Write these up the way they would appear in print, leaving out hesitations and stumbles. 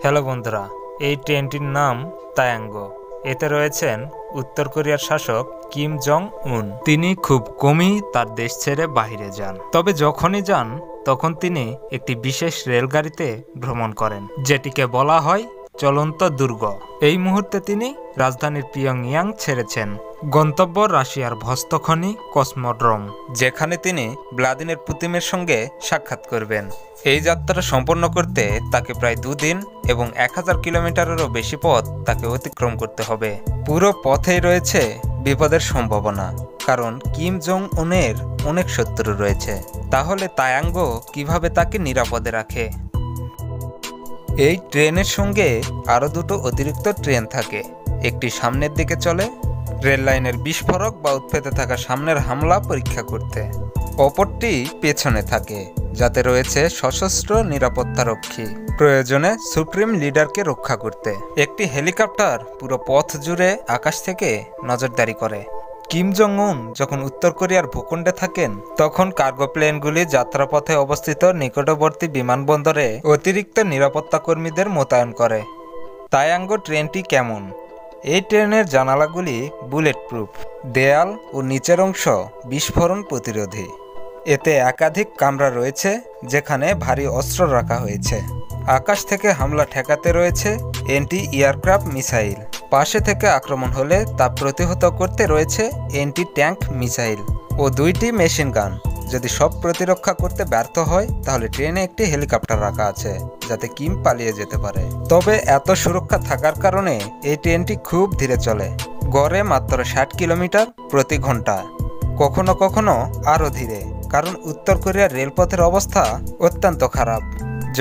Hello বন্ধুরা, এই ট্রেনটির নাম তায়াঙ্গো। এতে রয়েছেন উত্তর কোরিয়ার শাসক কিম জং উন। তিনি খুব কমই তার দেশ ছেড়ে বাইরে যান, তবে যখনই যান তখন তিনি একটি বিশেষ রেলগাড়িতে ভ্রমণ করেন, যেটিকে বলা হয় চলন্ত দুর্গ। এই মুহূর্তে তিনি রাজধানীর পিয়ংইয়াং ছেড়েছেন। গন্তব্য রাশিয়ার ভস্তখনি কসমোড্রোম, যেখানে তিনি ভ্লাদিমির পুতিনের সঙ্গে সাক্ষাৎ করবেন। এই যাত্রা সম্পন্ন করতে তাকে প্রায় 2 দিন এবং 1000 কিলোমিটারেরও বেশি পথ তাকে অতিক্রম করতে হবে। পুরো পথেই রয়েছে বিপদের সম্ভাবনা, কারণ কিম জং উনের অনেক শত্রু রয়েছে। তাহলে তায়াঙ্গো কিভাবে তাকে নিরাপদে রাখে? এই ট্রেনের সঙ্গে আরও 2টো অতিরিক্ত ট্রেন থাকে। একটি সামনের দিকে চলে রেল লাইনের বিস্ফোরক বা উৎপেতে থাকা সামনের হামলা পরীক্ষা করতে, অপরটি পেছনে থাকে যাতে রয়েছে সশস্ত্র নিরাপত্তারক্ষী, প্রয়োজনে সুপ্রিম লিডারকে রক্ষা করতে। একটি হেলিকপ্টার পুরো পথ জুড়ে আকাশ থেকে নজরদারি করে। কিম জং উন যখন উত্তর কোরিয়ার ভূখণ্ডে থাকেন তখন কার্গো প্লেনগুলি যাত্রাপথে অবস্থিত নিকটবর্তী বিমানবন্দরে অতিরিক্ত নিরাপত্তা কর্মীদের মোতায়েন করে। তায়াঙ্গো ট্রেনটি কেমন? এই ট্রেনের জানালাগুলি বুলেট প্রুফ, দেয়াল ও নিচের অংশ বিস্ফোরণ প্রতিরোধী। এতে একাধিক কামরা রয়েছে যেখানে ভারী অস্ত্র রাখা হয়েছে। আকাশ থেকে হামলা ঠেকাতে রয়েছে অ্যান্টি এয়ারক্রাফট মিসাইল। পাশে থেকে আক্রমণ হলে তা প্রতিহত করতে রয়েছে অ্যান্টি ট্যাঙ্ক মিসাইল ও 2টি মেশিন গান। যদি সব প্রতিরক্ষা করতে ব্যর্থ হয় তাহলে ট্রেনে একটি হেলিকপ্টার রাখা আছে যাতে কিম পালিয়ে যেতে পারে। তবে এত সুরক্ষা থাকার কারণে এই ট্রেনটি খুব ধীরে চলে, গড়ে মাত্র 60 কিলোমিটার প্রতি ঘন্টা, কখনো কখনো আরও ধীরে, কারণ উত্তর কোরিয়ার রেলপথের অবস্থা অত্যন্ত খারাপ।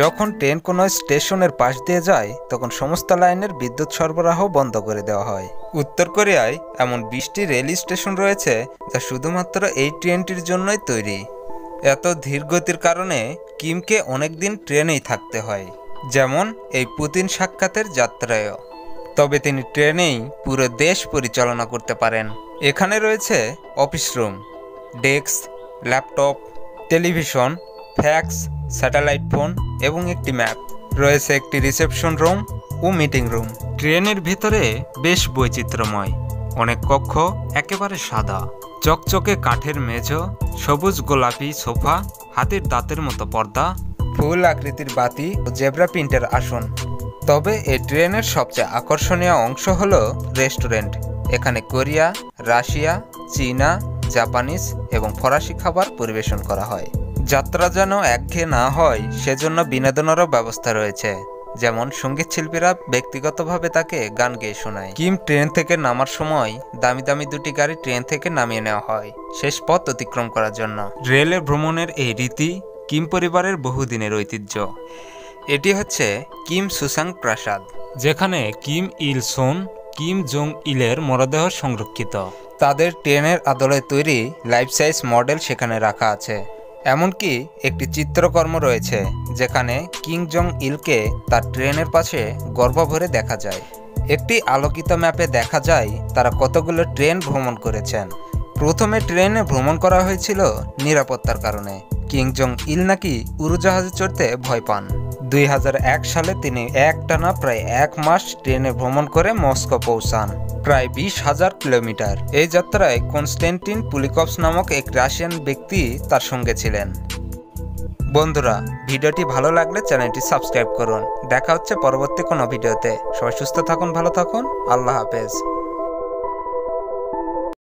যখন ট্রেন কোনো স্টেশনের পাশ দিয়ে যায় তখন সমস্ত লাইনের বিদ্যুৎ সরবরাহ বন্ধ করে দেওয়া হয়। উত্তর কোরিয়ায় এমন 20টি রেল স্টেশন রয়েছে যা শুধুমাত্র এই ট্রেনটির জন্যই তৈরি। এত ধীর গতির কারণে কিমকে অনেকদিন ট্রেনেই থাকতে হয়, যেমন এই পুতিন সাক্ষাতের যাত্রায়ও। তবে তিনি ট্রেনেই পুরো দেশ পরিচালনা করতে পারেন। এখানে রয়েছে office room, desk, laptop, television, fax, satellite phone এবং একটি ম্যাপ। রয়েছে একটি রিসেপশন রুম ও মিটিং রুম। ট্রেনের ভিতরে বেশ বৈচিত্র্যময়, অনেক কক্ষ একেবারে সাদা, চকচকে কাঠের মেঝো, সবুজ গোলাপি সোফা, হাতির দাঁতের মতো পর্দা, ফুল আকৃতির বাতি ও জেব্রা প্রিন্টের আসন। তবে এই ট্রেনের সবচেয়ে আকর্ষণীয় অংশ হলো রেস্টুরেন্ট। এখানে কোরিয়া, রাশিয়া, চীনা, জাপানিজ এবং ফরাসি খাবার পরিবেশন করা হয়। যাত্রা যেন একঘেয়ে না হয় সেজন্য বিনোদনেরও ব্যবস্থা রয়েছে, যেমন সঙ্গীত শিল্পীরা ব্যক্তিগতভাবে তাকে গান গেয়ে শোনায়। কিম ট্রেন থেকে নামার সময় দামি দামি 2টি গাড়ি ট্রেন থেকে নামিয়ে নেওয়া হয় শেষ পথ অতিক্রম করার জন্য। রেলে ভ্রমণের এই রীতি কিম পরিবারের বহুদিনের ঐতিহ্য। এটি হচ্ছে কিম সুসাং প্রাসাদ, যেখানে কিম ইল সুন, কিম জং ইলের মরদেহ সংরক্ষিত। তাদের ট্রেনের আদলে তৈরি লাইফ সাইজ মডেল সেখানে রাখা আছে। এমনকি একটি চিত্রকর্ম রয়েছে যেখানে কিম জং ইলকে তার ট্রেনের পাশে গর্ভভরে দেখা যায়। একটি আলোকিত ম্যাপে দেখা যায় তারা কতগুলো ট্রেন ভ্রমণ করেছেন। প্রথমে ট্রেনে ভ্রমণ করা হয়েছিল নিরাপত্তার কারণে। কিম জং ইল নাকি উড়োজাহাজে চড়তে ভয় পান। 2001 সালে তিনি একটানা প্রায় 1 মাস ট্রেনে ভ্রমণ করে মস্কো পৌঁছান, প্রায় 20,000 কিলোমিটার। এই যাত্রায় কনস্ট্যান্টিন পুলিকভস নামক এক রাশিয়ান ব্যক্তি তার সঙ্গে ছিলেন। বন্ধুরা, ভিডিওটি ভালো লাগলে চ্যানেলটি সাবস্ক্রাইব করুন। দেখা হচ্ছে পরবর্তী কোনো ভিডিওতে। সবাই সুস্থ থাকুন, ভালো থাকুন, আল্লাহ হাফেজ।